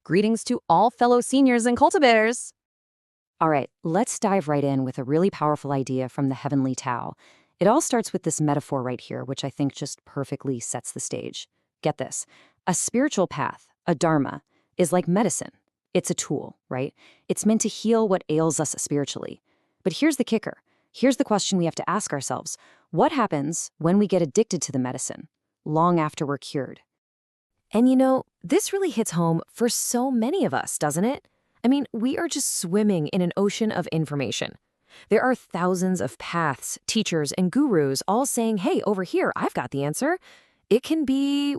Greetings to all fellow seniors and cultivators. All right, let's dive right in with a really powerful idea from the Heavenly Tao. It all starts with this metaphor right here, which I think just perfectly sets the stage. Get this. A spiritual path, a dharma, is like medicine. It's a tool, right? It's meant to heal what ails us spiritually. But here's the kicker. Here's the question we have to ask ourselves. What happens when we get addicted to the medicine, long after we're cured? And you know, this really hits home for so many of us, doesn't it? I mean, we are just swimming in an ocean of information. There are thousands of paths, teachers, and gurus all saying, hey, over here, I've got the answer. It can be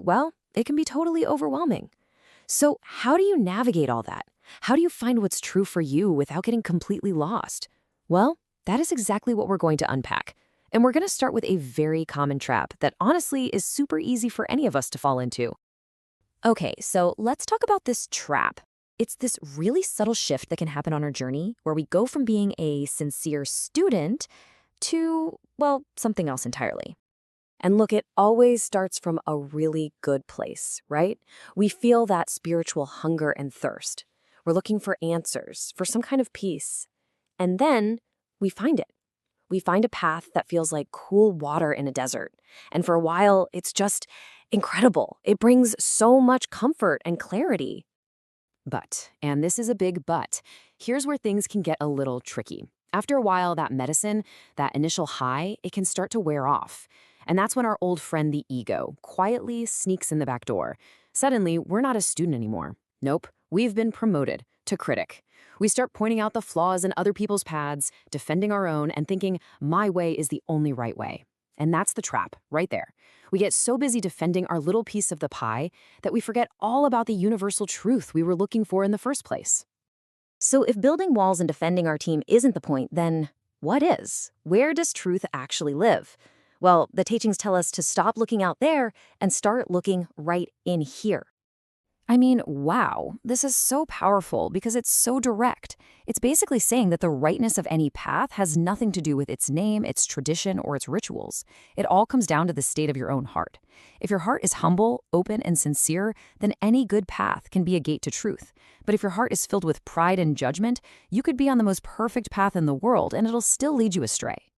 totally overwhelming. So how do you navigate all that? How do you find what's true for you without getting completely lost? Well, that is exactly what we're going to unpack. And we're going to start with a very common trap that honestly is super easy for any of us to fall into. Okay, so let's talk about this trap. It's this really subtle shift that can happen on our journey where we go from being a sincere student to, well, something else entirely. And look, it always starts from a really good place, right? We feel that spiritual hunger and thirst. We're looking for answers, for some kind of peace. And then we find it. We find a path that feels like cool water in a desert. And for a while, it's just incredible. It brings so much comfort and clarity. But, and this is a big but, here's where things can get a little tricky. After a while, that medicine, that initial high, it can start to wear off. And that's when our old friend, the ego, quietly sneaks in the back door. Suddenly, we're not a student anymore. Nope, we've been promoted to critic. We start pointing out the flaws in other people's paths, defending our own, and thinking, my way is the only right way. And that's the trap, right there. We get so busy defending our little piece of the pie that we forget all about the universal truth we were looking for in the first place. So if building walls and defending our team isn't the point, then what is? Where does truth actually live? Well, the teachings tell us to stop looking out there and start looking right in here. I mean, wow, this is so powerful because it's so direct. It's basically saying that the rightness of any path has nothing to do with its name, its tradition, or its rituals. It all comes down to the state of your own heart. If your heart is humble, open, and sincere, then any good path can be a gate to truth. But if your heart is filled with pride and judgment, you could be on the most perfect path in the world and it'll still lead you astray.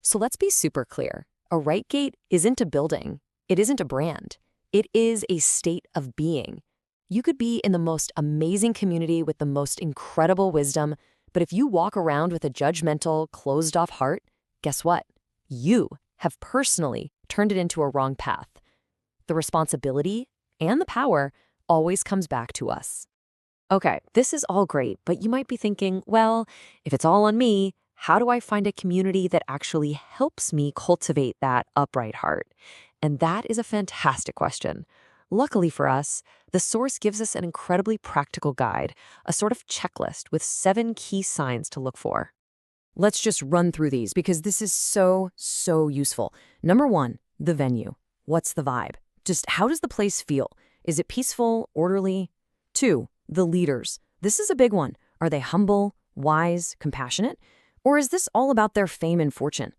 So let's be super clear. A right gate isn't a building. It isn't a brand. It is a state of being. You could be in the most amazing community with the most incredible wisdom, but if you walk around with a judgmental, closed-off heart, guess what? You have personally turned it into a wrong path. The responsibility and the power always comes back to us. Okay, this is all great, but you might be thinking, well, if it's all on me, how do I find a community that actually helps me cultivate that upright heart? And that is a fantastic question. Luckily for us, the source gives us an incredibly practical guide, a sort of checklist with 7 key signs to look for. Let's just run through these because this is so useful. Number 1, the venue. What's the vibe? Just how does the place feel? Is it peaceful, orderly? 2, the leaders. This is a big one. Are they humble, wise, compassionate? Or is this all about their fame and fortune?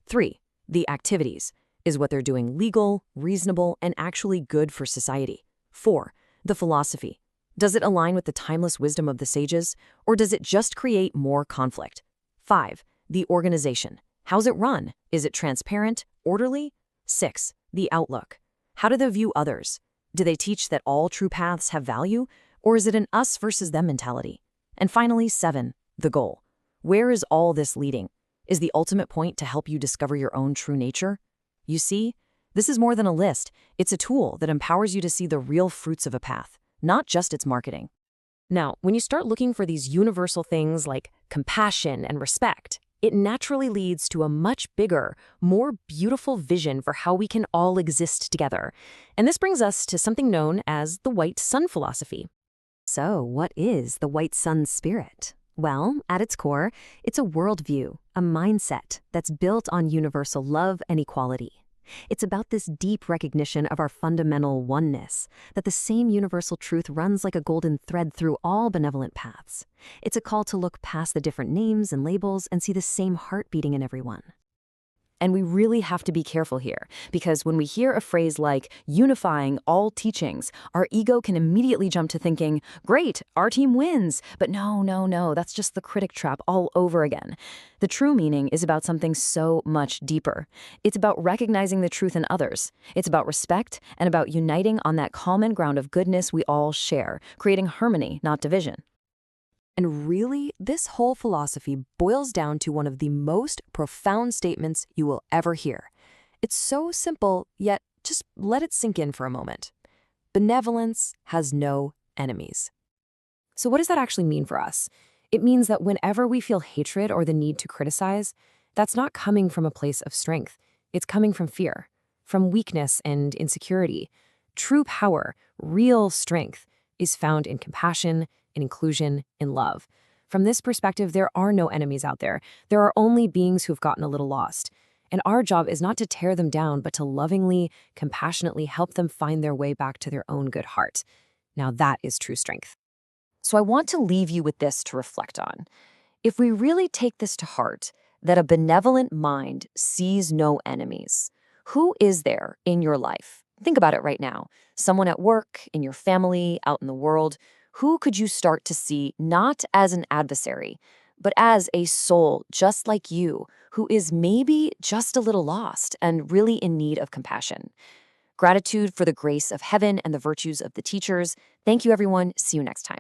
3, the activities. Is what they're doing legal, reasonable, and actually good for society? 4, the philosophy. Does it align with the timeless wisdom of the sages, or does it just create more conflict? 5, the organization. How's it run? Is it transparent, orderly? 6, the outlook. How do they view others? Do they teach that all true paths have value, or is it an us versus them mentality? And finally, 7, the goal. Where is all this leading? Is the ultimate point to help you discover your own true nature? You see, this is more than a list. It's a tool that empowers you to see the real fruits of a path, not just its marketing. Now, when you start looking for these universal things like compassion and respect, it naturally leads to a much bigger, more beautiful vision for how we can all exist together. And this brings us to something known as the white sun philosophy. So, what is the white sun spirit? Well, at its core, it's a worldview, a mindset that's built on universal love and equality. It's about this deep recognition of our fundamental oneness, that the same universal truth runs like a golden thread through all benevolent paths. It's a call to look past the different names and labels and see the same heart beating in everyone. And we really have to be careful here, because when we hear a phrase like unifying all teachings, our ego can immediately jump to thinking, great, our team wins. But no, no, no, that's just the critic trap all over again. The true meaning is about something so much deeper. It's about recognizing the truth in others. It's about respect and about uniting on that common ground of goodness we all share, creating harmony, not division. And really, this whole philosophy boils down to one of the most profound statements you will ever hear. It's so simple, yet just let it sink in for a moment. Benevolence has no enemies. So what does that actually mean for us? It means that whenever we feel hatred or the need to criticize, that's not coming from a place of strength. It's coming from fear, from weakness and insecurity. True power, real strength, is found in compassion, in inclusion, in love. From this perspective, there are no enemies out there. There are only beings who've gotten a little lost. And our job is not to tear them down, but to lovingly, compassionately help them find their way back to their own good heart. Now that is true strength. So I want to leave you with this to reflect on. If we really take this to heart, that a benevolent mind sees no enemies, who is there in your life? Think about it right now. Someone at work, in your family, out in the world. Who could you start to see not as an adversary, but as a soul just like you, who is maybe just a little lost and really in need of compassion? Gratitude for the grace of heaven and the virtues of the teachers. Thank you, everyone. See you next time.